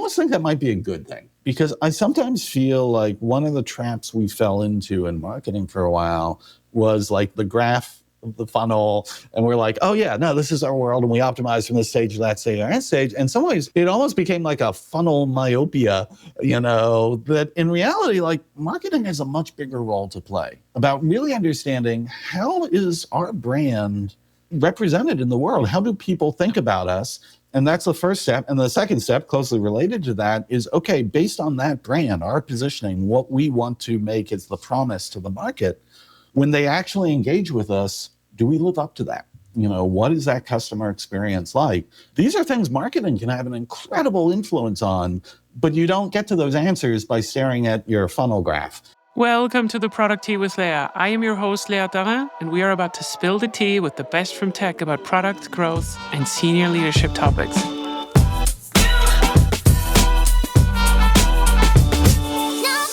almost think that might be a good thing, because I sometimes feel like one of the traps we fell into in marketing for a while was like the graph of the funnel. And we're like, oh yeah, no, this is our world. And we optimize from this stage to that stage to that stage. And in some ways, it almost became like a funnel myopia, that in reality, like marketing has a much bigger role to play about really understanding how is our brand represented in the world? How do people think about us? And that's the first step. And the second step, closely related to that, is, okay, based on that brand, our positioning, what we want to make as the promise to the market, when they actually engage with us, do we live up to that? What is that customer experience like? These are things marketing can have an incredible influence on, but you don't get to those answers by staring at your funnel graph. Welcome to the Product Tea with Leah. I am your host, Leah Darin, and we are about to spill the tea with the best from tech about product growth and senior leadership topics.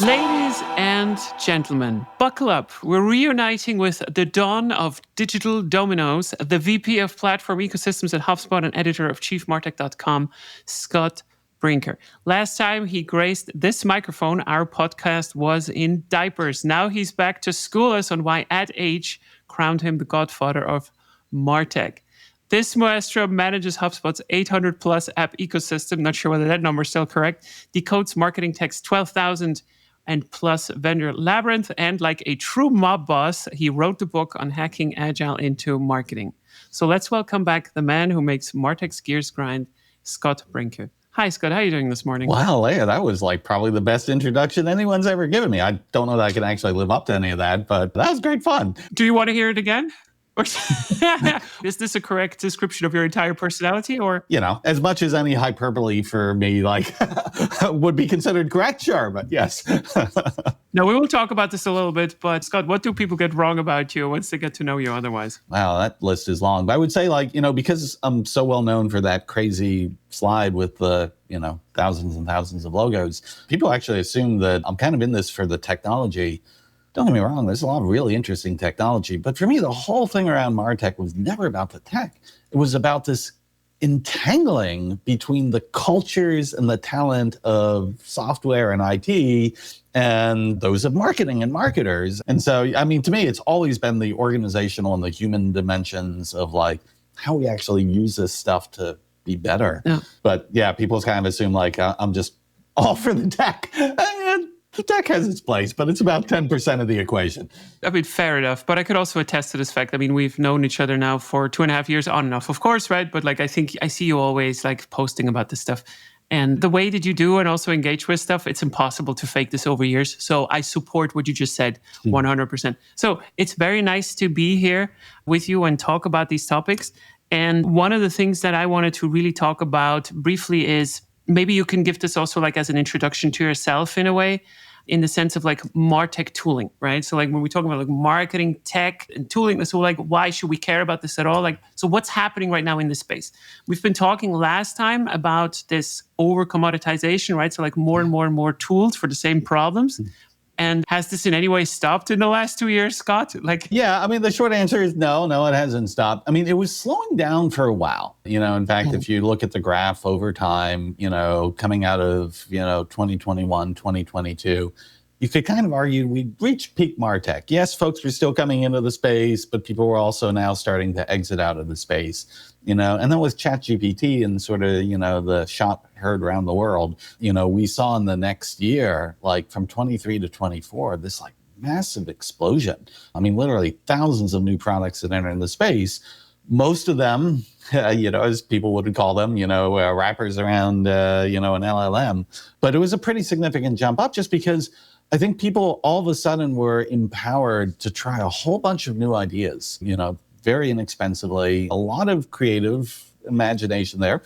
Ladies and gentlemen, buckle up. We're reuniting with the Don of Digital Dominoes, the VP of Platform Ecosystems at HubSpot and editor of chiefmartech.com, Scott Brinker. Last time he graced this microphone, our podcast was in diapers. Now he's back to school us on why Ad Age crowned him the Godfather of MarTech. This maestro manages HubSpot's 800 plus app ecosystem. Not sure whether that number is still correct. Decodes marketing tech's 12,000 and plus vendor labyrinth. And like a true mob boss, he wrote the book on hacking agile into marketing. So let's welcome back the man who makes MarTech's gears grind, Scott Brinker. Hi, Scott. How are you doing this morning? Wow, Leah, that was like probably the best introduction anyone's ever given me. I don't know that I can actually live up to any of that, but that was great fun. Do you want to hear it again? Is this a correct description of your entire personality, or? As much as any hyperbole for me, would be considered correct, sure, but yes. No, we will talk about this a little bit, but Scott, what do people get wrong about you once they get to know you otherwise? Wow, that list is long. But I would say, because I'm so well known for that crazy slide with the, thousands and thousands of logos, people actually assume that I'm kind of in this for the technology. Don't get me wrong, there's a lot of really interesting technology. But for me, the whole thing around MarTech was never about the tech. It was about this entangling between the cultures and the talent of software and IT and those of marketing and marketers. And so, to me, it's always been the organizational and the human dimensions of how we actually use this stuff to be better. Yeah. But yeah, people kind of assume I'm just all for the tech. The tech has its place, but it's about 10% of the equation. Fair enough. But I could also attest to this fact. We've known each other now for 2.5 years on and off, of course, right? But I think I see you always posting about this stuff. And the way that you do and also engage with stuff, it's impossible to fake this over years. So I support what you just said 100%. So it's very nice to be here with you and talk about these topics. And one of the things that I wanted to really talk about briefly is maybe you can give this also as an introduction to yourself in a way, in the sense of MarTech tooling, right? So when we talk about marketing, tech, and tooling, so why should we care about this at all? So what's happening right now in this space? We've been talking last time about this over commoditization, right? So more and more and more tools for the same problems. And has this in any way stopped in the last 2 years, Scott? Yeah, the short answer is no, it hasn't stopped. It was slowing down for a while. In fact, if you look at the graph over time, coming out of, 2021, 2022, you could kind of argue we reached peak MarTech. Yes, folks were still coming into the space, but people were also now starting to exit out of the space. And then with ChatGPT and sort of, the shot heard around the world, we saw in the next year, from 23 to 24, this massive explosion. Literally thousands of new products that enter in the space. Most of them, as people would call them, wrappers around, an LLM. But it was a pretty significant jump up just because I think people all of a sudden were empowered to try a whole bunch of new ideas, very inexpensively, a lot of creative imagination there.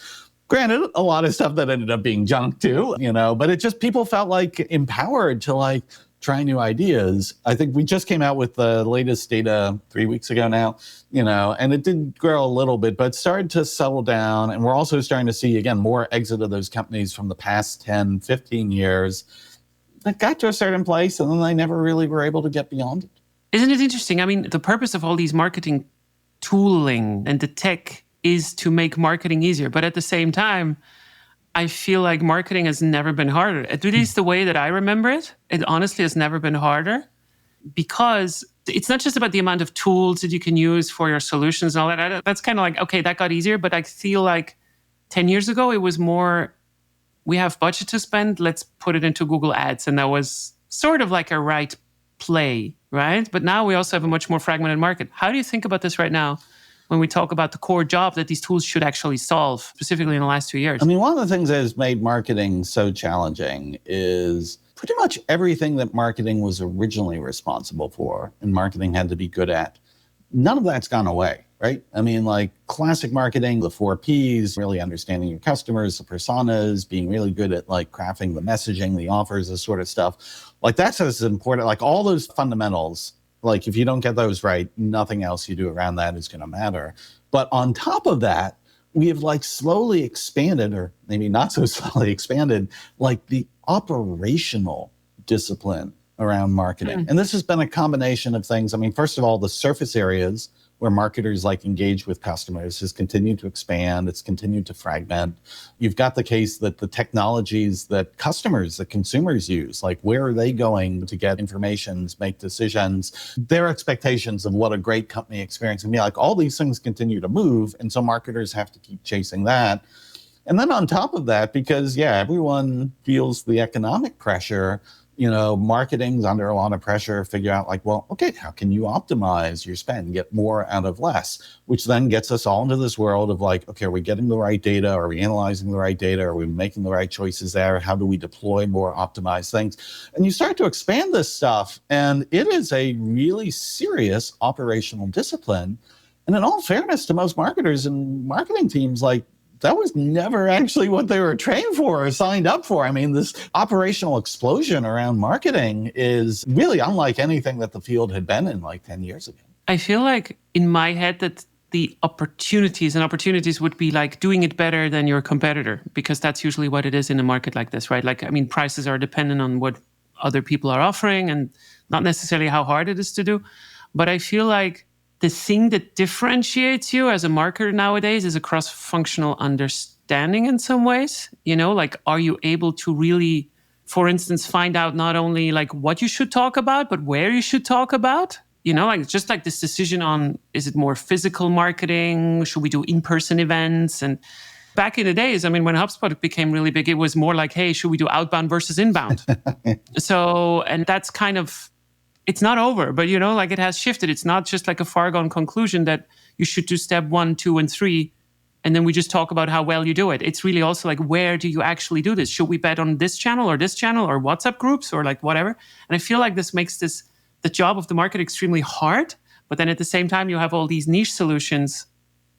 Granted, a lot of stuff that ended up being junk too, but it just, people felt empowered to try new ideas. I think we just came out with the latest data 3 weeks ago now, and it did grow a little bit, but started to settle down. And we're also starting to see, again, more exit of those companies from the past 10, 15 years that got to a certain place and then they never really were able to get beyond it. Isn't it interesting? The purpose of all these marketing tooling and the tech is to make marketing easier. But at the same time, I feel like marketing has never been harder. At least the way that I remember it, it honestly has never been harder, because it's not just about the amount of tools that you can use for your solutions and all that. That's kind of like, okay, that got easier. But I feel like 10 years ago, it was more, we have budget to spend, let's put it into Google Ads. And that was sort of like a right play, right? But now we also have a much more fragmented market. How do you think about this right now when we talk about the core job that these tools should actually solve, specifically in the last 2 years? I mean, one of the things that has made marketing so challenging is pretty much everything that marketing was originally responsible for and marketing had to be good at. None of that's gone away, right? I mean, like classic marketing, the 4 Ps, really understanding your customers, the personas, being really good at like crafting the messaging, the offers, this sort of stuff. Like that's as important, like all those fundamentals, like if you don't get those right, nothing else you do around that is going to matter. But on top of that, we have like slowly expanded, or maybe not so slowly expanded, like the operational discipline around marketing. And this has been a combination of things. I mean, first of all, the surface areas where marketers like engage with customers has continued to expand. It's continued to fragment. You've got the case that the technologies that customers, that consumers use, like where are they going to get information, make decisions, their expectations of what a great company experience can be, like all these things continue to move. And so marketers have to keep chasing that. And then on top of that, because everyone feels the economic pressure, marketing's under a lot of pressure, figure out like, well, okay, how can you optimize your spend, get more out of less, which then gets us all into this world of like, okay, are we getting the right data? Are we analyzing the right data? Are we making the right choices there? How do we deploy more optimized things? And you start to expand this stuff, and it is a really serious operational discipline. And in all fairness to most marketers and marketing teams, like, that was never actually what they were trained for or signed up for. I mean, this operational explosion around marketing is really unlike anything that the field had been in like 10 years ago. I feel like in my head that the opportunities would be like doing it better than your competitor, because that's usually what it is in a market like this, right? Like, I mean, prices are dependent on what other people are offering and not necessarily how hard it is to do. But I feel like the thing that differentiates you as a marketer nowadays is a cross-functional understanding in some ways. Like, are you able to really, for instance, find out not only like what you should talk about, but where you should talk about? Like just like this decision on, is it more physical marketing? Should we do in-person events? And back in the days, I mean, when HubSpot became really big, it was more like, hey, should we do outbound versus inbound? And that's kind of, it's not over, but like it has shifted. It's not just like a far-gone conclusion that you should do step 1, 2, and 3, and then we just talk about how well you do it. It's really also like, where do you actually do this? Should we bet on this channel or WhatsApp groups or like whatever? And I feel like this makes the job of the market extremely hard. But then at the same time, you have all these niche solutions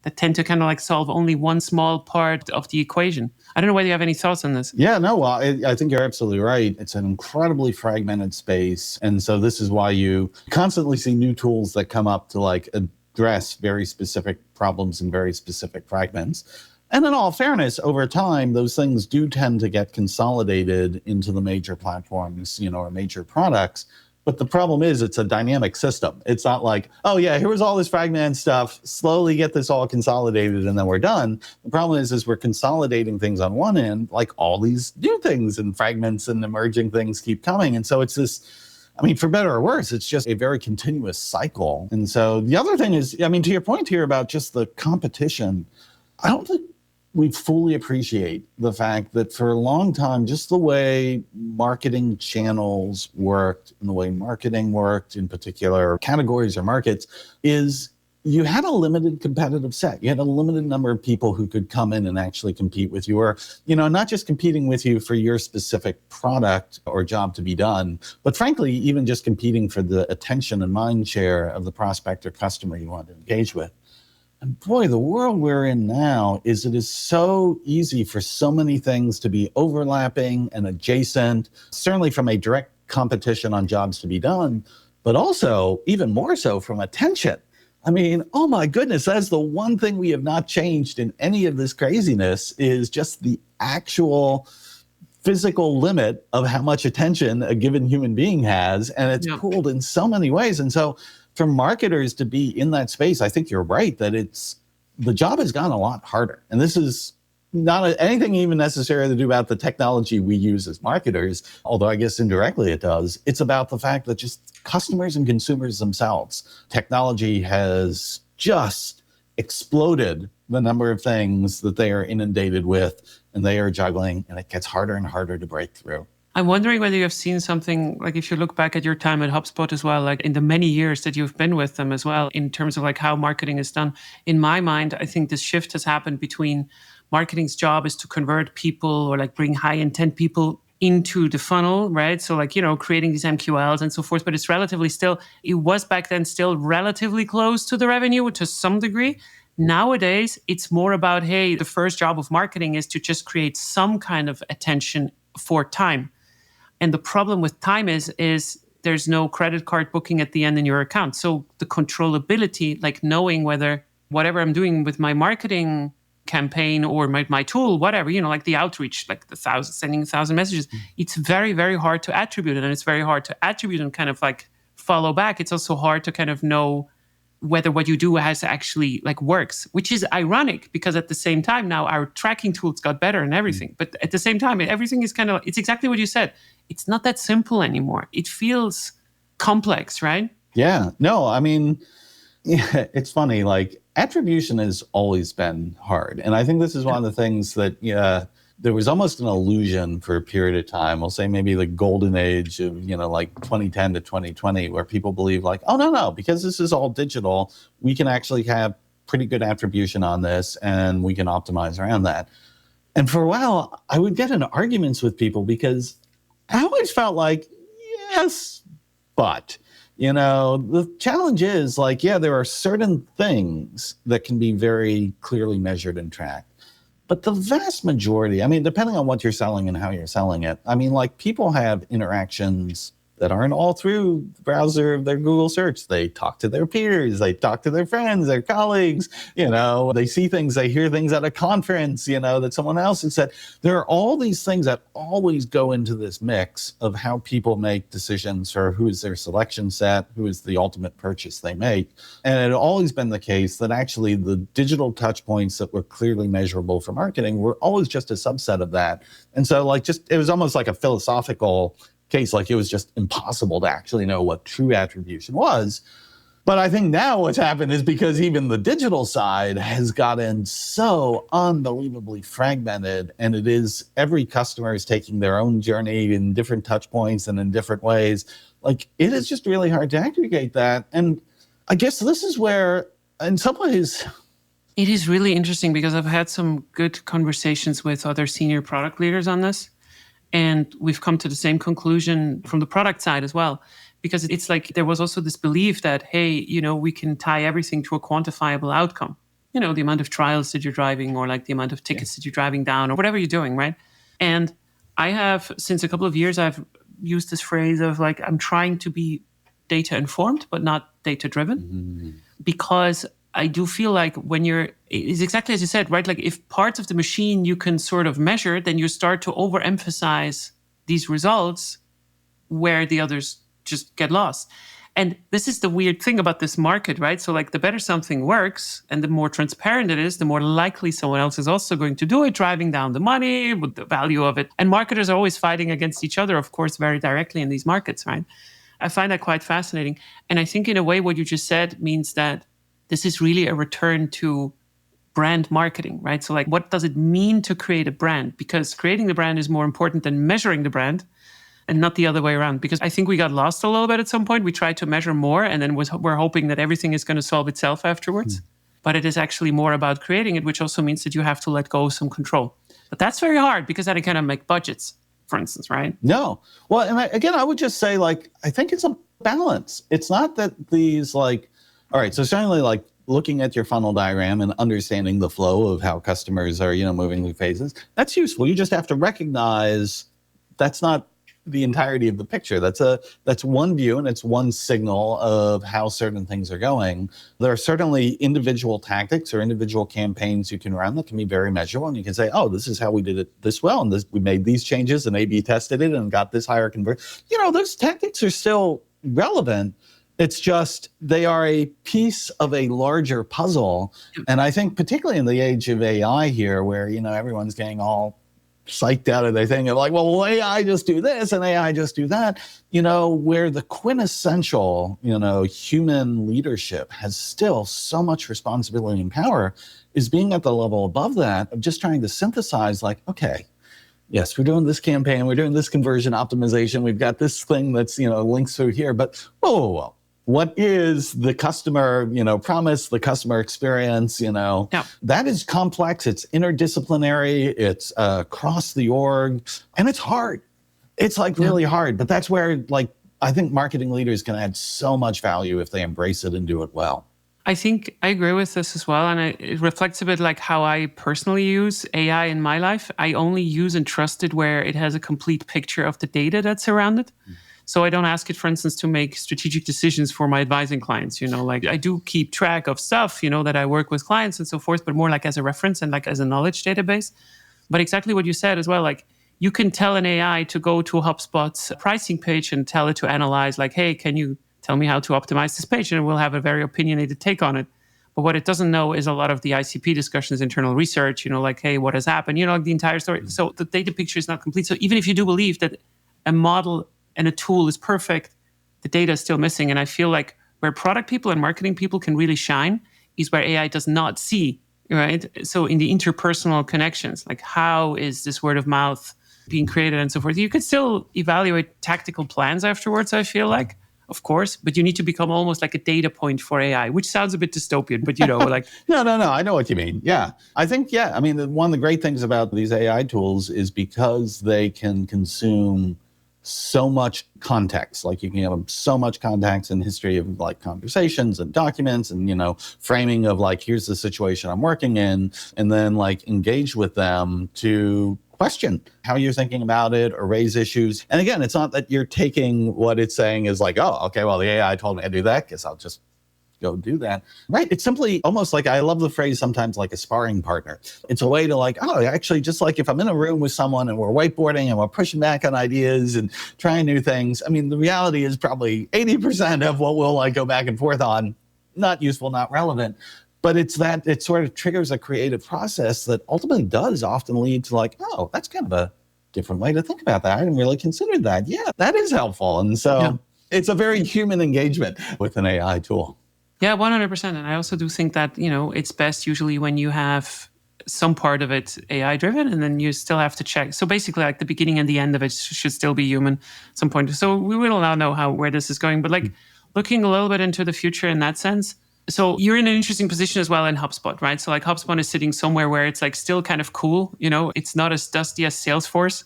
that tend to kind of like solve only one small part of the equation. I don't know whether you have any thoughts on this. Yeah, no, well, I think you're absolutely right. It's an incredibly fragmented space. And so this is why you constantly see new tools that come up to like address very specific problems in very specific fragments. And in all fairness, over time, those things do tend to get consolidated into the major platforms, or major products. But the problem is it's a dynamic system. It's not like, oh yeah, here was all this fragmented stuff, slowly get this all consolidated and then we're done. The problem is we're consolidating things on one end, like all these new things and fragments and emerging things keep coming. And so it's this, I mean, for better or worse, it's just a very continuous cycle. And so the other thing is, I mean, to your point here about just the competition, I don't think we fully appreciate the fact that for a long time, just the way marketing channels worked and the way marketing worked in particular categories or markets is you had a limited competitive set. You had a limited number of people who could come in and actually compete with you, or, not just competing with you for your specific product or job to be done, but frankly, even just competing for the attention and mind share of the prospect or customer you want to engage with. And boy, the world we're in now is it is so easy for so many things to be overlapping and adjacent, certainly from a direct competition on jobs to be done, but also even more so from attention. I mean, oh my goodness, that's the one thing we have not changed in any of this craziness is just the actual physical limit of how much attention a given human being has. And it's pooled in so many ways. And so for marketers to be in that space, I think you're right that the job has gotten a lot harder. And this is not anything even necessary to do about the technology we use as marketers, although I guess indirectly it does. It's about the fact that just customers and consumers themselves, technology has just exploded the number of things that they are inundated with and they are juggling, and it gets harder and harder to break through. I'm wondering whether you have seen something, like if you look back at your time at HubSpot as well, like in the many years that you've been with them as well, in terms of like how marketing is done. In my mind, I think this shift has happened between marketing's job is to convert people or like bring high intent people into the funnel, right? So like, creating these MQLs and so forth, but it's relatively still, it was back then still relatively close to the revenue to some degree. Nowadays, it's more about, hey, the first job of marketing is to just create some kind of attention for time. And the problem with time is there's no credit card booking at the end in your account. So the controllability, like knowing whether whatever I'm doing with my marketing campaign or my tool, whatever, like the outreach, like sending 1,000 messages, it's very, very hard to attribute it. And it's very hard to attribute and kind of like follow back. It's also hard to kind of know whether what you do has actually like works, which is ironic because at the same time now our tracking tools got better and everything. But at the same time, everything is it's exactly what you said. It's not that simple anymore. It feels complex, right? Yeah, no, I mean, it's funny, like attribution has always been hard. And I think this is one of the things that, there was almost an illusion for a period of time. We'll say maybe the golden age of, like 2010 to 2020, where people believe like, oh, no, because this is all digital, we can actually have pretty good attribution on this and we can optimize around that. And for a while, I would get in arguments with people because I always felt like, yes, but, the challenge is like, yeah, there are certain things that can be very clearly measured and tracked. But the vast majority, I mean, depending on what you're selling and how you're selling it, I mean, like people have interactions that aren't all through the browser of their Google search. They talk to their peers, they talk to their friends, their colleagues, they see things, they hear things at a conference, that someone else has said. There are all these things that always go into this mix of how people make decisions for who is their selection set, who is the ultimate purchase they make. And it had always been the case that actually the digital touch points that were clearly measurable for marketing were always just a subset of that. And so it was almost like a philosophical case, like it was just impossible to actually know what true attribution was. But I think now what's happened is because even the digital side has gotten so unbelievably fragmented, and it is every customer is taking their own journey in different touch points and in different ways. Like it is just really hard to aggregate that. And I guess this is where, in some ways, it is really interesting because I've had some good conversations with other senior product leaders on this. And we've come to the same conclusion from the product side as well, because it's like there was also this belief that, hey, we can tie everything to a quantifiable outcome. The amount of trials that you're driving or like the amount of tickets that you're driving down or whatever you're doing, right? And I have, since a couple of years, I've used this phrase of like, I'm trying to be data informed, but not data driven, because I do feel like it's exactly as you said, right? Like if parts of the machine you can sort of measure, then you start to overemphasize these results where the others just get lost. And this is the weird thing about this market, right? So like the better something works and the more transparent it is, the more likely someone else is also going to do it, driving down the money with the value of it. And marketers are always fighting against each other, of course, very directly in these markets, right? I find that quite fascinating. And I think in a way, what you just said means that this is really a return to brand marketing, right? So like, what does it mean to create a brand? Because creating the brand is more important than measuring the brand and not the other way around. Because I think we got lost a little bit at some point. We tried to measure more and then we're hoping that everything is going to solve itself afterwards. But it is actually more about creating it, which also means that you have to let go of some control. But that's very hard because then it kind of make budgets, for instance, right? No. Well, and I would just say like, I think it's a balance. It's not that these like, all right, so certainly like looking at your funnel diagram and understanding the flow of how customers are, moving through phases, that's useful. You just have to recognize that's not the entirety of the picture. That's one view and it's one signal of how certain things are going. There are certainly individual tactics or individual campaigns you can run that can be very measurable, and you can say, oh, this is how we did it this well, and we made these changes and A/B tested it and got this higher conversion. Those tactics are still relevant. It's just they are a piece of a larger puzzle. And I think particularly in the age of AI here, where, everyone's getting all psyched out of their thing of like, well, will AI just do this and AI just do that, where the quintessential, human leadership has still so much responsibility and power is being at the level above that of just trying to synthesize like, okay, yes, we're doing this campaign, we're doing this conversion optimization, we've got this thing that's, links through here, but whoa. What is the customer, promise, the customer experience, that is complex. It's interdisciplinary. It's across the org, and it's hard. It's like really hard, but that's where I think marketing leaders can add so much value if they embrace it and do it well. I think I agree with this as well. And it reflects a bit like how I personally use AI in my life. I only use and trust it where it has a complete picture of the data that's around it. So I don't ask it, for instance, to make strategic decisions for my advising clients. I do keep track of stuff, that I work with clients and so forth, but more like as a reference and like as a knowledge database. But exactly what you said as well, like you can tell an AI to go to HubSpot's pricing page and tell it to analyze like, hey, can you tell me how to optimize this page? And we'll have a very opinionated take on it. But what it doesn't know is a lot of the ICP discussions, internal research, like, hey, what has happened? Like the entire story. So the data picture is not complete. So even if you do believe that a model and a tool is perfect, the data is still missing. And I feel like where product people and marketing people can really shine is where AI does not see, right? So in the interpersonal connections, like how is this word of mouth being created and so forth? You could still evaluate tactical plans afterwards, I feel like, of course, but you need to become almost like a data point for AI, which sounds a bit dystopian, but like... No, I know what you mean. Yeah. I think, one of the great things about these AI tools is because they can consume so much context, like you can have so much context and history of like conversations and documents and, framing of like, here's the situation I'm working in, and then like engage with them to question how you're thinking about it or raise issues. And again, it's not that you're taking what it's saying is like, oh, okay, well, the AI told me to do that, guess I'll just go do that. Right. It's simply almost like, I love the phrase sometimes like a sparring partner. It's a way to like, oh, actually, just like if I'm in a room with someone and we're whiteboarding and we're pushing back on ideas and trying new things. I mean, the reality is probably 80% of what we'll like go back and forth on, not useful, not relevant. But it's that it sort of triggers a creative process that ultimately does often lead to like, oh, that's kind of a different way to think about that. I didn't really consider that. Yeah, that is helpful. And so it's a very human engagement with an AI tool. Yeah, 100%. And I also do think that, it's best usually when you have some part of it AI driven and then you still have to check. So basically like the beginning and the end of it should still be human at some point. So we will now know where this is going. But like looking a little bit into the future in that sense. So you're in an interesting position as well in HubSpot, right? So like HubSpot is sitting somewhere where it's like still kind of cool. It's not as dusty as Salesforce.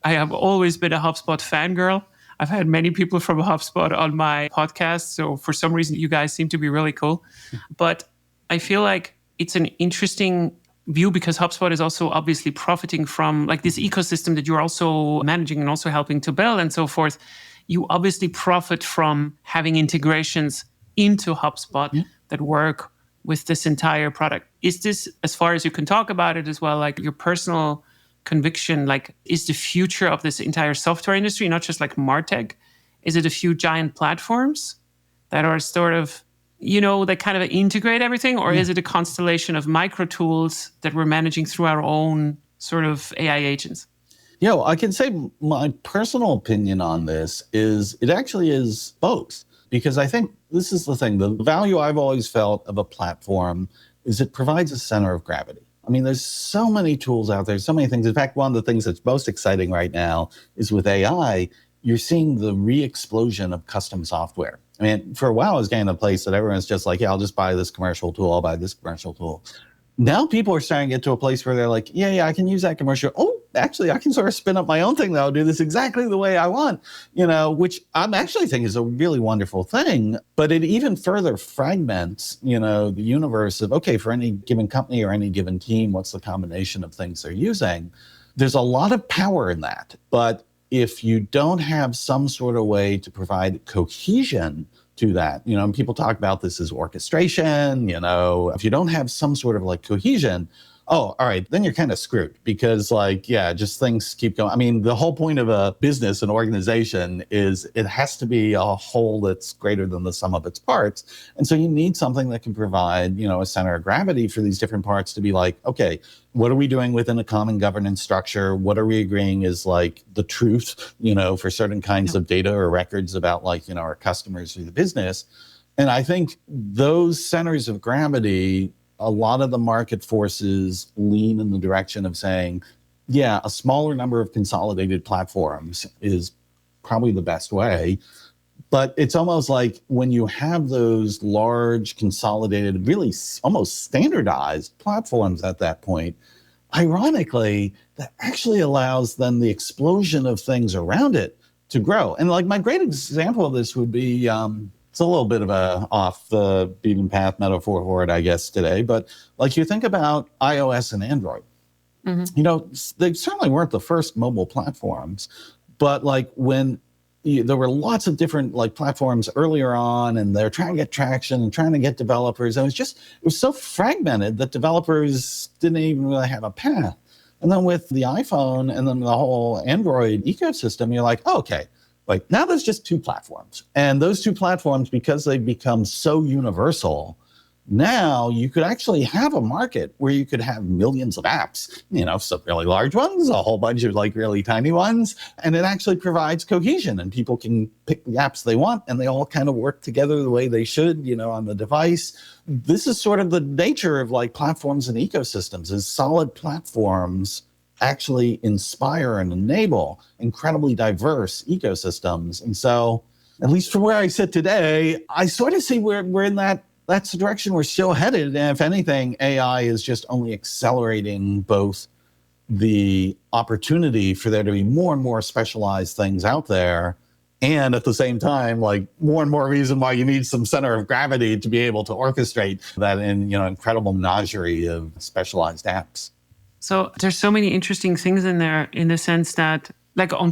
I have always been a HubSpot fangirl. I've had many people from HubSpot on my podcast. So for some reason, you guys seem to be really cool. But I feel like it's an interesting view because HubSpot is also obviously profiting from like this ecosystem that you're also managing and also helping to build and so forth. You obviously profit from having integrations into HubSpot that work with this entire product. Is this, as far as you can talk about it as well, like your personal conviction, like is the future of this entire software industry, not just like MarTech, is it a few giant platforms that are sort of, that kind of integrate everything? Or is it a constellation of micro tools that we're managing through our own sort of AI agents? Yeah, well, I can say my personal opinion on this is it actually is both. Because I think this is the thing, the value I've always felt of a platform is it provides a center of gravity. I mean, there's so many tools out there, so many things. In fact, one of the things that's most exciting right now is with AI, you're seeing the re-explosion of custom software. I mean, for a while, I was getting to a place that everyone's just like, yeah, I'll just buy this commercial tool, I'll buy this commercial tool. Now people are starting to get to a place where they're like, yeah, I can use that commercial. Oh, actually, I can sort of spin up my own thing that'll do this exactly the way I want, which I'm actually think is a really wonderful thing. But it even further fragments, the universe of, okay, for any given company or any given team, what's the combination of things they're using? There's a lot of power in that. But if you don't have some sort of way to provide cohesion to that, and people talk about this as orchestration, if you don't have some sort of like cohesion, oh, all right, then you're kind of screwed because just things keep going. I mean, the whole point of a business, an organization is it has to be a whole that's greater than the sum of its parts. And so you need something that can provide, a center of gravity for these different parts to be like, okay, what are we doing within a common governance structure? What are we agreeing is like the truth, for certain kinds of data or records about our customers or the business. And I think those centers of gravity, a lot of the market forces lean in the direction of saying, yeah, a smaller number of consolidated platforms is probably the best way. But it's almost like when you have those large, consolidated, really almost standardized platforms at that point, ironically, that actually allows then the explosion of things around it to grow. And like my great example of this would be, it's a little bit of a off the beaten path metaphor for it, I guess, today. But like you think about iOS and Android, they certainly weren't the first mobile platforms. But like when there were lots of different like platforms earlier on, and they're trying to get traction and trying to get developers. And it was so fragmented that developers didn't even really have a path. And then with the iPhone and then the whole Android ecosystem, you're like, oh, okay. Like now there's just two platforms, and those two platforms, because they've become so universal, now you could actually have a market where you could have millions of apps, some really large ones, a whole bunch of like really tiny ones. And it actually provides cohesion, and people can pick the apps they want and they all kind of work together the way they should, on the device. This is sort of the nature of like platforms and ecosystems, is solid platforms actually inspire and enable incredibly diverse ecosystems. And so, at least from where I sit today, I sort of see we're in that's the direction we're still headed. And if anything, AI is just only accelerating both the opportunity for there to be more and more specialized things out there, and at the same time, like more and more reason why you need some center of gravity to be able to orchestrate that incredible menagerie of specialized apps. So there's so many interesting things in there, in the sense that,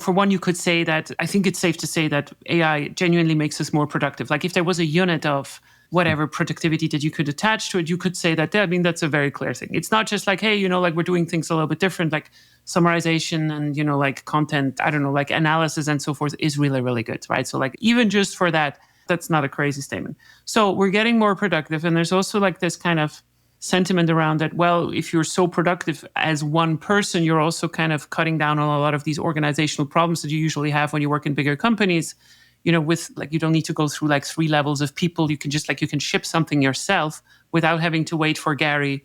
for one, you could say that I think it's safe to say that AI genuinely makes us more productive. Like if there was a unit of whatever productivity that you could attach to it, you could say that, that's a very clear thing. It's not just like, hey, we're doing things a little bit different, like summarization and, content, analysis and so forth is really, really good, right? So even just for that, that's not a crazy statement. So we're getting more productive. And there's also this kind of sentiment around that, well, if you're so productive as one person, you're also kind of cutting down on a lot of these organizational problems that you usually have when you work in bigger companies, with you don't need to go through 3 levels of people. You can just you can ship something yourself without having to wait for Gary,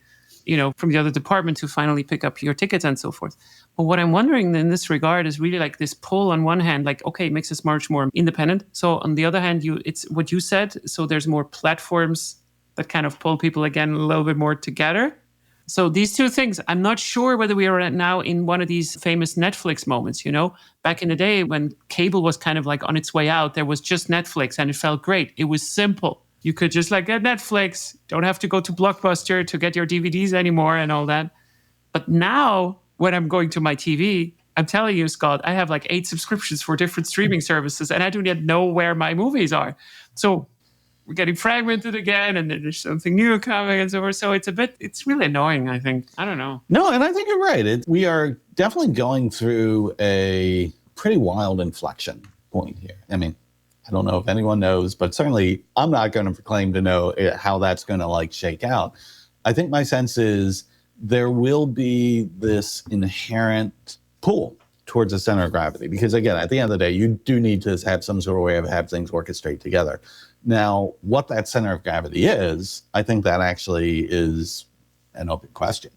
from the other department to finally pick up your tickets and so forth. But what I'm wondering in this regard is really this pull on one hand, okay, it makes us much more independent. So on the other hand, it's what you said. So there's more platforms that kind of pull people again a little bit more together. So these two things, I'm not sure whether we are now in one of these famous Netflix moments, Back in the day when cable was kind of on its way out, there was just Netflix and it felt great. It was simple. You could just get Netflix, don't have to go to Blockbuster to get your DVDs anymore and all that. But now when I'm going to my TV, I'm telling you, Scott, I have 8 subscriptions for different streaming services and I do not know where my movies are. So we're getting fragmented again, and then there's something new coming and so forth. So it's really annoying, I think. I don't know. No, and I think you're right. We are definitely going through a pretty wild inflection point here. I mean, I don't know if anyone knows, but certainly I'm not going to claim to know how that's going to shake out. I think my sense is there will be this inherent pull towards the center of gravity, because again, at the end of the day, you do need to have some sort of way of have things orchestrate together. Now, what that center of gravity is, I think that actually is an open question.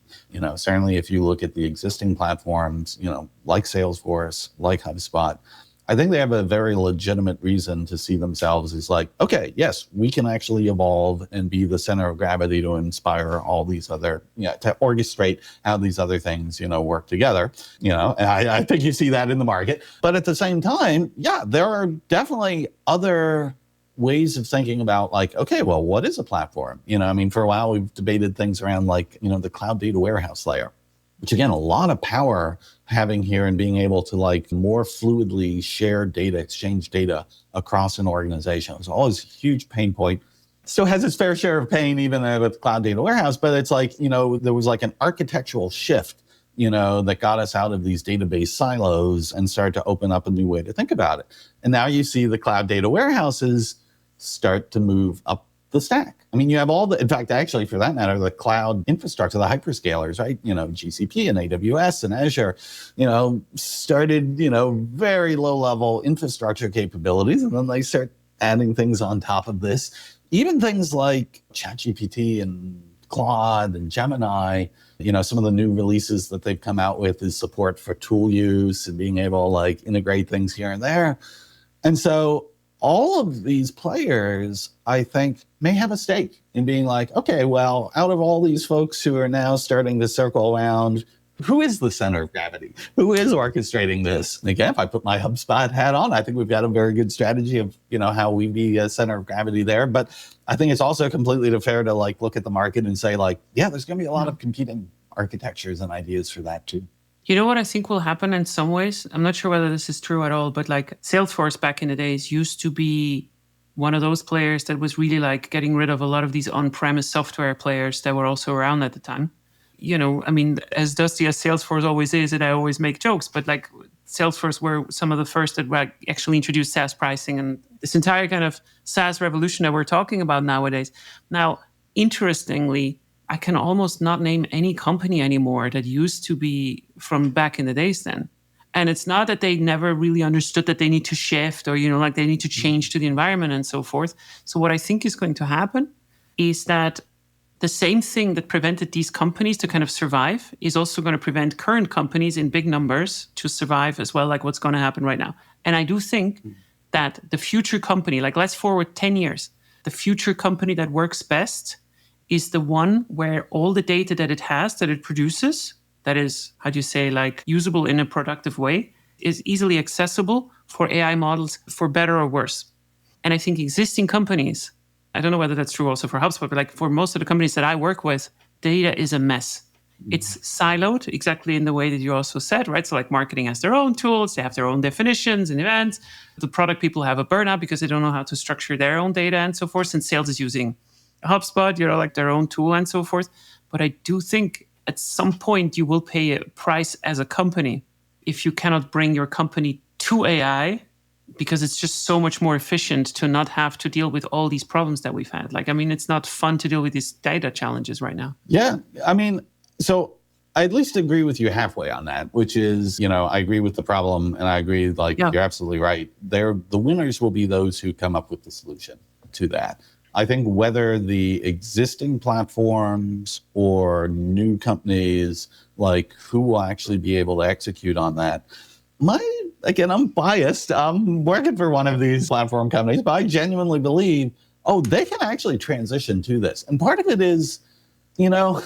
Certainly if you look at the existing platforms, like Salesforce, like HubSpot, I think they have a very legitimate reason to see themselves as okay, yes, we can actually evolve and be the center of gravity to inspire all these other, to orchestrate how these other things, work together. And I think you see that in the market. But at the same time, yeah, there are definitely other ways of thinking about okay, well, what is a platform? For a while we've debated things around the cloud data warehouse layer, which again, a lot of power having here and being able to more fluidly share data, exchange data across an organization. It was always a huge pain point. still has its fair share of pain, even with cloud data warehouse. But it's like, there was like an architectural shift, that got us out of these database silos and started to open up a new way to think about it. And now you see the cloud data warehouses start to move up the stack. I mean, you have in fact, actually, for that matter, the cloud infrastructure, the hyperscalers, right? GCP and AWS and Azure, started, very low level infrastructure capabilities. And then they start adding things on top of this. Even things like ChatGPT and Claude and Gemini, some of the new releases that they've come out with is support for tool use and being able to integrate things here and there. And so all of these players, I think, may have a stake in being like, okay, well, out of all these folks who are now starting to circle around, who is the center of gravity? Who is orchestrating this? And again, if I put my HubSpot hat on, I think we've got a very good strategy of, how we be a center of gravity there. But I think it's also completely fair to look at the market and say yeah, there's going to be a lot of competing architectures and ideas for that too. You know what I think will happen in some ways? I'm not sure whether this is true at all, but Salesforce back in the days used to be one of those players that was really getting rid of a lot of these on-premise software players that were also around at the time. As dusty as Salesforce always is, and I always make jokes, but Salesforce were some of the first that actually introduced SaaS pricing and this entire kind of SaaS revolution that we're talking about nowadays. Now, interestingly, I can almost not name any company anymore that used to be from back in the days then. And it's not that they never really understood that they need to shift or, they need to change to the environment and so forth. So what I think is going to happen is that the same thing that prevented these companies to kind of survive is also going to prevent current companies in big numbers to survive as well, like what's going to happen right now. And I do think that the future company, let's forward 10 years, the future company that works best is the one where all the data that it produces, that is, usable in a productive way, is easily accessible for AI models for better or worse. And I think existing companies, I don't know whether that's true also for HubSpot, but for most of the companies that I work with, data is a mess. It's siloed exactly in the way that you also said, right? So marketing has their own tools, they have their own definitions and events. The product people have a burnout because they don't know how to structure their own data and so forth. And sales is using HubSpot, their own tool and so forth. But I do think at some point you will pay a price as a company if you cannot bring your company to AI, because it's just so much more efficient to not have to deal with all these problems that we've had. It's not fun to deal with these data challenges right now. Yeah. So I at least agree with you halfway on that, which is, I agree with the problem and I agree, You're absolutely right. The winners will be those who come up with the solution to that. I think whether the existing platforms or new companies, who will actually be able to execute on that, again, I'm biased. I'm working for one of these platform companies, but I genuinely believe, they can actually transition to this. And part of it is, the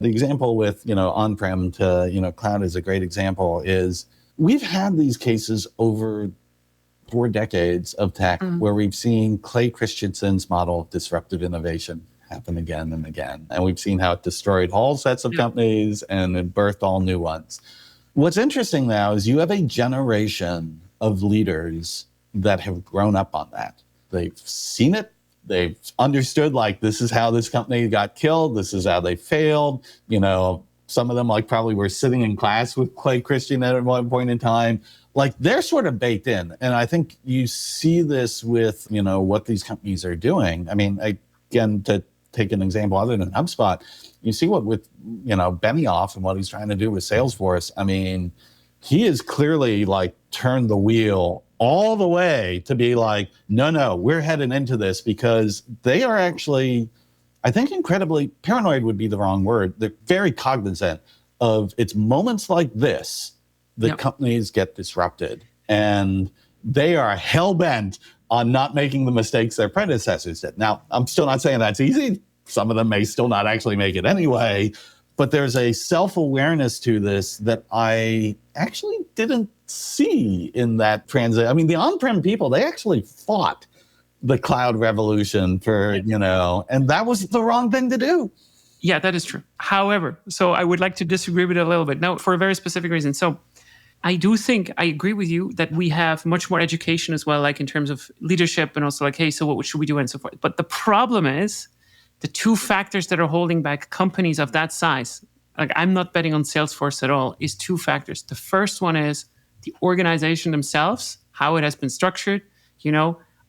example with, on-prem to, cloud is a great example, is we've had these cases over 4 decades of tech where we've seen Clay Christensen's model of disruptive innovation happen again and again. And we've seen how it destroyed whole sets of companies and it birthed all new ones. What's interesting now is you have a generation of leaders that have grown up on that. They've seen it. They've understood, this is how this company got killed. This is how they failed. Some of them probably were sitting in class with Clay Christian at one point in time. They're sort of baked in. And I think you see this with, what these companies are doing. Again, to take an example other than HubSpot, you see what with, Benioff and what he's trying to do with Salesforce. He is clearly turned the wheel all the way to be no, we're heading into this, because they are actually, I think incredibly, paranoid would be the wrong word. They're very cognizant of it's moments like this that companies get disrupted, and they are hell-bent on not making the mistakes their predecessors did. Now, I'm still not saying that's easy. Some of them may still not actually make it anyway, but there's a self-awareness to this that I actually didn't see in that transit. The on-prem people, they actually fought the cloud revolution for, and that was the wrong thing to do. Yeah, that is true. However, so I would like to disagree with it a little bit. No, for a very specific reason. So I do think I agree with you that we have much more education as well, like in terms of leadership and also like, hey, so what should we do and so forth. But the problem is the two factors that are holding back companies of that size, like I'm not betting on Salesforce at all, is two factors. The first one is the organization themselves, how it has been structured.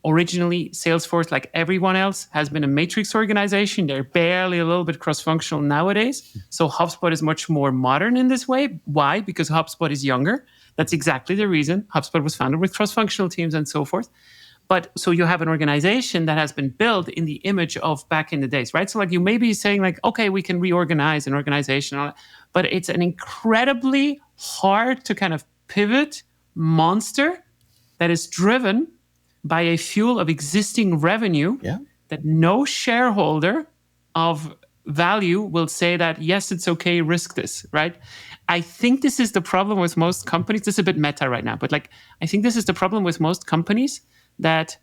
Originally Salesforce, like everyone else, has been a matrix organization. They're barely a little bit cross-functional nowadays. So HubSpot is much more modern in this way. Why? Because HubSpot is younger. That's exactly the reason. HubSpot was founded with cross-functional teams and so forth. But so you have an organization that has been built in the image of back in the days, right? So like you may be saying like, okay, we can reorganize an organization, but it's an incredibly hard to kind of pivot monster that is driven by a fuel of existing revenue that no shareholder of value will say that, yes, it's okay, risk this, right? I think this is the problem with most companies. This is a bit meta right now, but like, I think this is the problem with most companies, that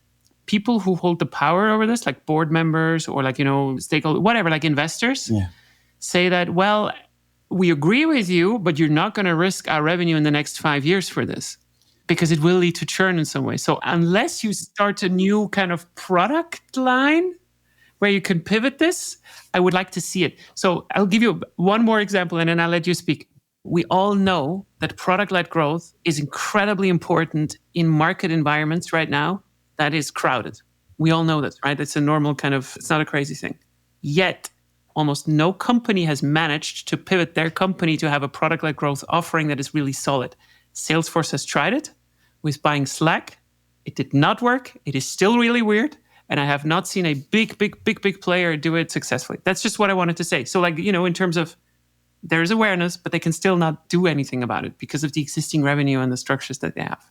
people who hold the power over this, like board members or like, stakeholders, whatever, like investors, say that, well, we agree with you, but you're not going to risk our revenue in the next 5 years for this, because it will lead to churn in some way. So unless you start a new kind of product line where you can pivot this, I would like to see it. So I'll give you one more example and then I'll let you speak. We all know that product-led growth is incredibly important in market environments right now that is crowded. We all know this, right? It's a normal kind of, it's not a crazy thing. Yet, almost no company has managed to pivot their company to have a product-led growth offering that is really solid. Salesforce has tried it with buying Slack. It did not work. It is still really weird. And I have not seen a big player do it successfully. That's just what I wanted to say. So like, in terms of there's awareness, but they can still not do anything about it because of the existing revenue and the structures that they have.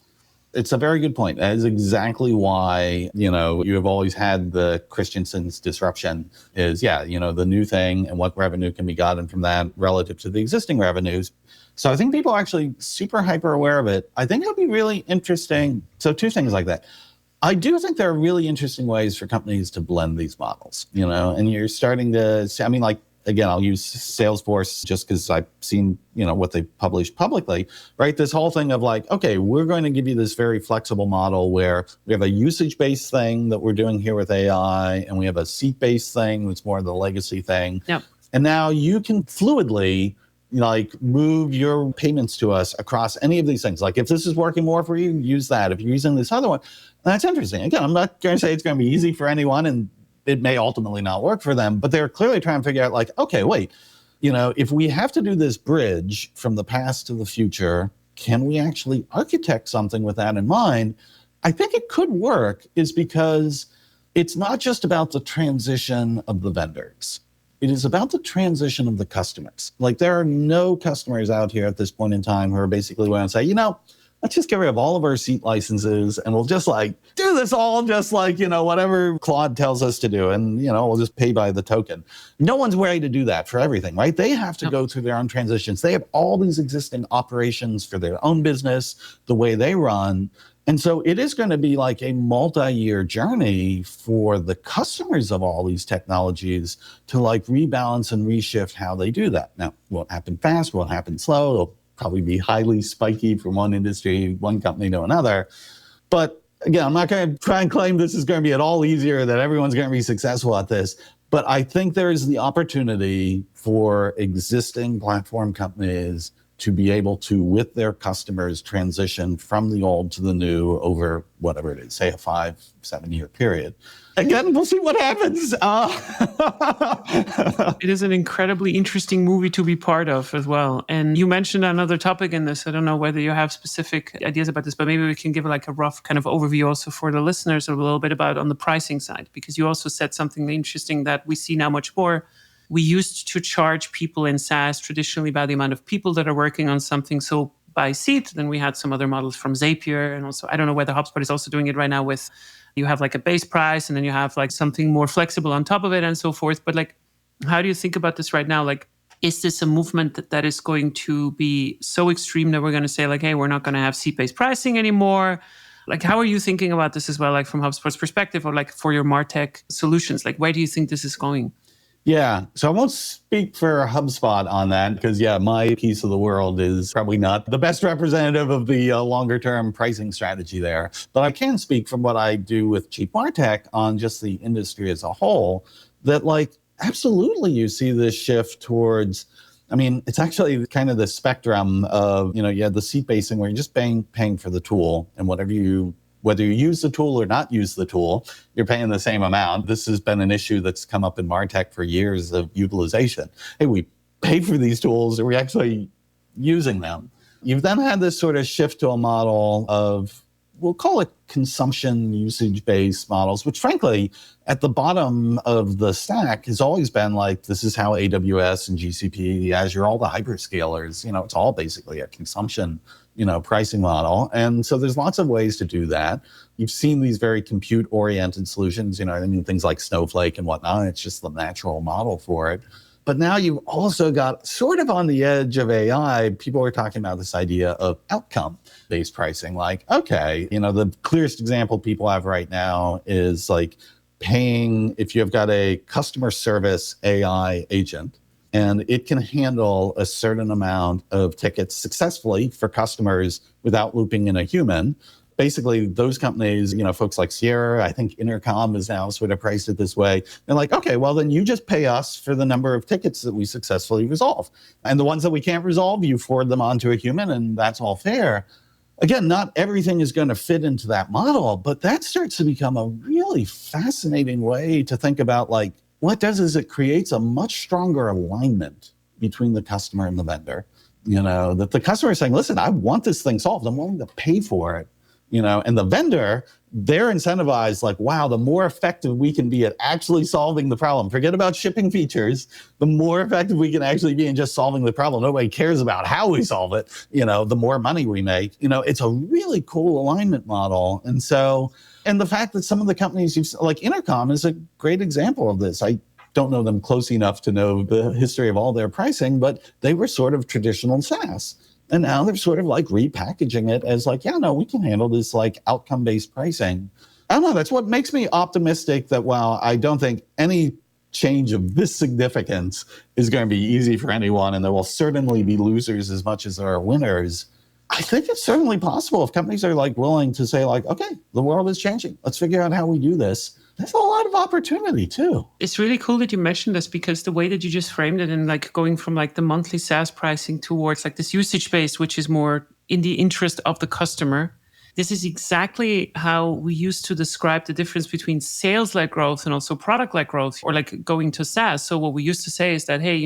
It's a very good point. That is exactly why, you have always had the Christensen's disruption is, the new thing and what revenue can be gotten from that relative to the existing revenues. So I think people are actually super hyper aware of it. I think it'll be really interesting. So two things like that. I do think there are really interesting ways for companies to blend these models, and you're starting to, again, I'll use Salesforce just because I've seen, what they published publicly, right? This whole thing of like, okay, we're going to give you this very flexible model where we have a usage-based thing that we're doing here with AI, and we have a seat-based thing that's more of the legacy thing. Yep. And now you can fluidly move your payments to us across any of these things. Like if this is working more for you, use that. If you're using this other one, that's interesting. Again, I'm not going to say it's going to be easy for anyone, and it may ultimately not work for them, but they're clearly trying to figure out like, okay, wait, if we have to do this bridge from the past to the future, can we actually architect something with that in mind? I think it could work is because it's not just about the transition of the vendors. It is about the transition of the customers. Like there are no customers out here at this point in time who are basically going to say, let's just get rid of all of our seat licenses and we'll just do this all just whatever Claude tells us to do. And, we'll just pay by the token. No one's ready to do that for everything, right? They have to go through their own transitions. They have all these existing operations for their own business, the way they run. And so it is going to be like a multi-year journey for the customers of all these technologies to rebalance and reshift how they do that. Now, it won't happen fast, won't happen slow. It'll probably be highly spiky from one industry, one company to another. But again, I'm not going to try and claim this is going to be at all easier, that everyone's going to be successful at this. But I think there is the opportunity for existing platform companies to be able to, with their customers, transition from the old to the new over whatever it is, say a 5-7 year period. Again, we'll see what happens. It is an incredibly interesting movie to be part of as well. And you mentioned another topic in this. I don't know whether you have specific ideas about this, but maybe we can give a rough kind of overview also for the listeners a little bit about on the pricing side, because you also said something interesting that we see now much more. We used to charge people in SaaS traditionally by the amount of people that are working on something. So by seat, then we had some other models from Zapier. And also, I don't know whether HubSpot is also doing it right now with, you have a base price and then you have something more flexible on top of it and so forth. But how do you think about this right now? Is this a movement that is going to be so extreme that we're going to say hey, we're not going to have seat-based pricing anymore? How are you thinking about this as well, from HubSpot's perspective or for your MarTech solutions? Where do you think this is going? Yeah. So I won't speak for HubSpot on that because, yeah, my piece of the world is probably not the best representative of the longer term pricing strategy there. But I can speak from what I do with Chief MarTech on just the industry as a whole, that like absolutely you see this shift towards. I mean, it's actually kind of the spectrum of, you had the seat basing where you're just paying for the tool, and whether you use the tool or not use the tool, you're paying the same amount. This has been an issue that's come up in MarTech for years of utilization. Hey, we pay for these tools. Are we actually using them? You've then had this sort of shift to a model of, we'll call it consumption usage-based models, which frankly, at the bottom of the stack has always been like, this is how AWS and GCP, Azure, all the hyperscalers, it's all basically a consumption, pricing model. And so there's lots of ways to do that. You've seen these very compute-oriented solutions, things like Snowflake and whatnot. It's just the natural model for it. But now you've also got sort of on the edge of AI, people are talking about this idea of outcome-based pricing. Like, okay, the clearest example people have right now is like paying if you've got a customer service AI agent and it can handle a certain amount of tickets successfully for customers without looping in a human. Basically, those companies, folks like Sierra, I think Intercom is now sort of priced it this way. They're like, okay, well, then you just pay us for the number of tickets that we successfully resolve. And the ones that we can't resolve, you forward them onto a human, and that's all fair. Again, not everything is going to fit into that model, but that starts to become a really fascinating way to think about, like, what it does is it creates a much stronger alignment between the customer and the vendor. That the customer is saying, listen, I want this thing solved. I'm willing to pay for it. And the vendor, they're incentivized like, wow, the more effective we can be at actually solving the problem. Forget about shipping features. The more effective we can actually be in just solving the problem. Nobody cares about how we solve it. The more money we make. It's a really cool alignment model. And so, and the fact that some of the companies, like Intercom is a great example of this. I don't know them close enough to know the history of all their pricing, but they were sort of traditional SaaS. And now they're sort of like repackaging it as like, yeah, no, we can handle this like outcome-based pricing. I don't know. That's what makes me optimistic that while I don't think any change of this significance is going to be easy for anyone, and there will certainly be losers as much as there are winners, I think it's certainly possible if companies are like willing to say like, okay, the world is changing. Let's figure out how we do this. There's a lot of opportunity too. It's really cool that you mentioned this, because the way that you just framed it, and like going from like the monthly SaaS pricing towards like this usage based, which is more in the interest of the customer. This is exactly how we used to describe the difference between sales-led growth and also product-led growth, or like going to SaaS. So what we used to say is that, hey,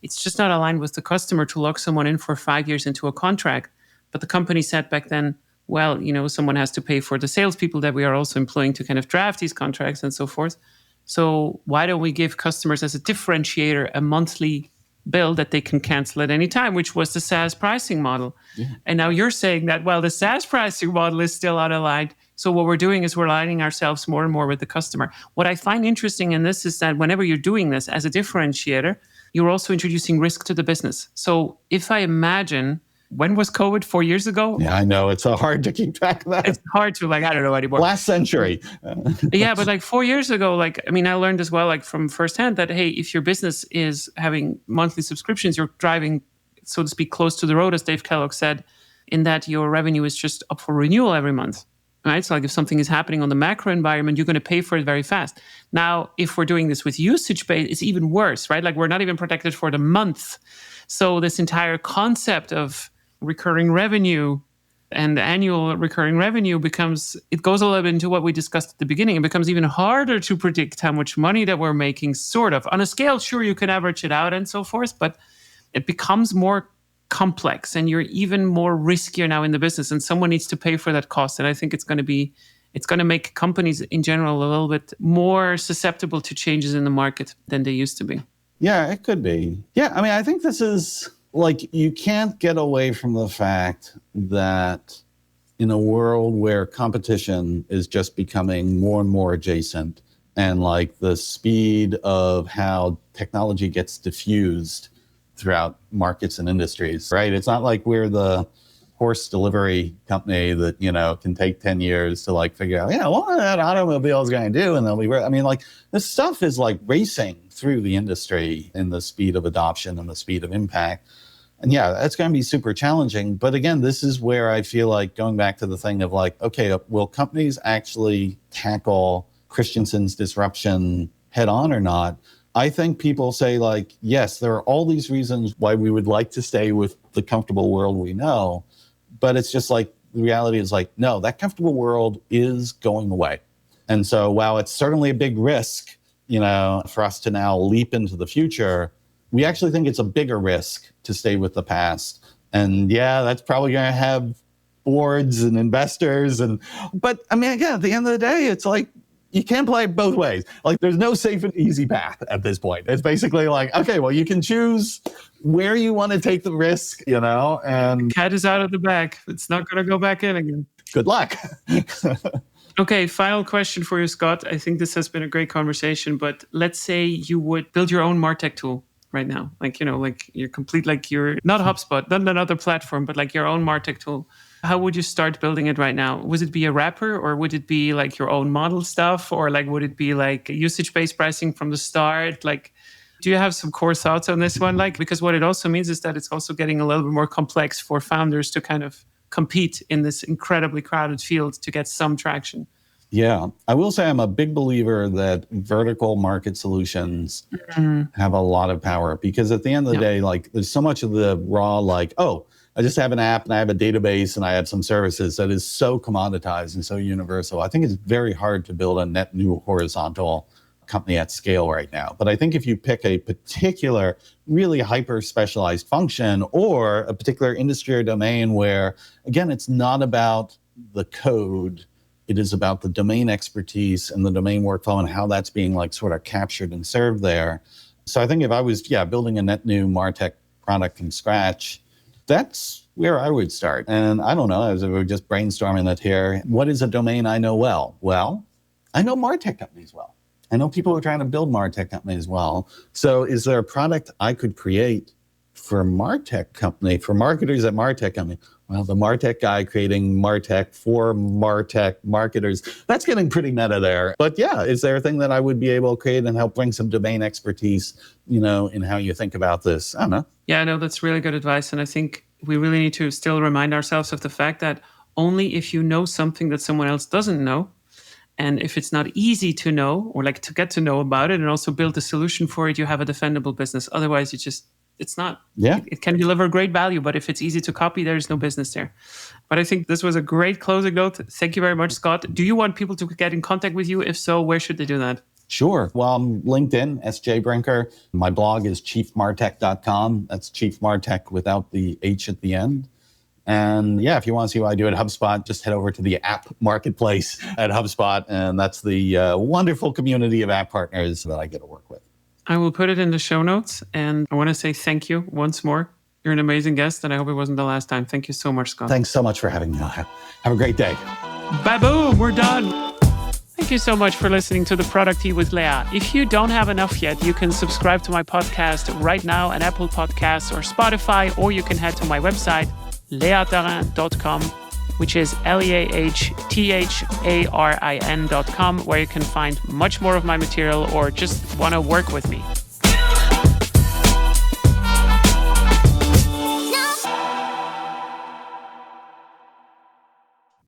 it's just not aligned with the customer to lock someone in for 5 years into a contract. But the company said back then, well, someone has to pay for the salespeople that we are also employing to kind of draft these contracts and so forth. So why don't we give customers as a differentiator a monthly bill that they can cancel at any time, which was the SaaS pricing model. Yeah. And now you're saying that, well, the SaaS pricing model is still out of line. So what we're doing is we're aligning ourselves more and more with the customer. What I find interesting in this is that whenever you're doing this as a differentiator, you're also introducing risk to the business. So if I imagine, when was COVID? 4 years ago? Yeah, I know. It's so hard to keep track of that. It's hard to, I don't know anymore. Last century. Yeah, but like 4 years ago, I learned as well, from firsthand that, hey, if your business is having monthly subscriptions, you're driving, so to speak, close to the road, as Dave Kellogg said, in that your revenue is just up for renewal every month. Right? So if something is happening on the macro environment, you're going to pay for it very fast. Now, if we're doing this with usage-based, it's even worse, right? We're not even protected for the month. So this entire concept of recurring revenue and annual recurring revenue it goes a little bit into what we discussed at the beginning. It becomes even harder to predict how much money that we're making, sort of. On a scale, sure, you can average it out and so forth, but it becomes more complex and you're even more riskier now in the business, and someone needs to pay for that cost. And I think it's going to make companies in general a little bit more susceptible to changes in the market than they used to be. Yeah, it could be. Yeah, I think this is... you can't get away from the fact that in a world where competition is just becoming more and more adjacent, and the speed of how technology gets diffused throughout markets and industries, right? It's not like we're the course delivery company that, can take 10 years to like figure out, what that automobile is going to do. And they'll be, this stuff is like racing through the industry in the speed of adoption and the speed of impact. And yeah, that's going to be super challenging. But again, this is where I feel like going back to the thing of like, okay, will companies actually tackle Christensen's disruption head on or not? I think people say like, yes, there are all these reasons why we would like to stay with the comfortable world we know. But it's just like, the reality is like, no, that comfortable world is going away. And so while it's certainly a big risk, for us to now leap into the future, we actually think it's a bigger risk to stay with the past. And yeah, that's probably going to have boards and investors. But I mean, again, at the end of the day, it's like, you can't play it both ways. Like there's no safe and easy path at this point. It's basically like, okay, well, you can choose where you want to take the risk, and cat is out of the bag. It's not going to go back in again. Good luck. Okay, final question for you, Scott. I think this has been a great conversation, but let's say you would build your own MarTech tool right now. Like, like you're complete, like you're not HubSpot, not another platform, but like your own MarTech tool. How would you start building it right now? Would it be a wrapper, or would it be like your own model stuff, or like would it be like usage-based pricing from the start? Like, do you have some core thoughts on this one? Like, because what it also means is that it's also getting a little bit more complex for founders to kind of compete in this incredibly crowded field to get some traction. Yeah, I will say I'm a big believer that vertical market solutions have a lot of power, because at the end of the day, like there's so much of the raw, like, oh, I just have an app and I have a database and I have some services that is so commoditized and so universal. I think it's very hard to build a net new horizontal company at scale right now. But I think if you pick a particular really hyper specialized function or a particular industry or domain where, again, it's not about the code, it is about the domain expertise and the domain workflow and how that's being like sort of captured and served there. So I think if I was, building a net new MarTech product from scratch, that's where I would start. And I don't know, as we were just brainstorming it here, what is a domain I know well? Well, I know MarTech companies well. I know people who are trying to build MarTech companies well. So is there a product I could create for a MarTech company, for marketers at MarTech company? Well, the MarTech guy creating MarTech for MarTech marketers, that's getting pretty meta there. But yeah, is there a thing that I would be able to create and help bring some domain expertise, in how you think about this? I don't know. Yeah, no, that's really good advice. And I think we really need to still remind ourselves of the fact that only if you know something that someone else doesn't know, and if it's not easy to know or like to get to know about it and also build a solution for it, you have a defendable business. Otherwise, it's not. Yeah. It can deliver great value, but if it's easy to copy, there's no business there. But I think this was a great closing note. Thank you very much, Scott. Do you want people to get in contact with you? If so, where should they do that? Sure. Well, I'm LinkedIn, SJ Brinker. My blog is chiefmartech.com. That's Chief Martech without the H at the end. And yeah, if you want to see what I do at HubSpot, just head over to the app marketplace at HubSpot. And that's the wonderful community of app partners that I get to work with. I will put it in the show notes. And I want to say thank you once more. You're an amazing guest, and I hope it wasn't the last time. Thank you so much, Scott. Thanks so much for having me. Have a great day. Ba-boom, we're done. Thank you so much for listening to The Product Tea with Lea. If you don't have enough yet, you can subscribe to my podcast right now on Apple Podcasts or Spotify, or you can head to my website, leatarin.com, which is leahtharin.com, where you can find much more of my material or just want to work with me.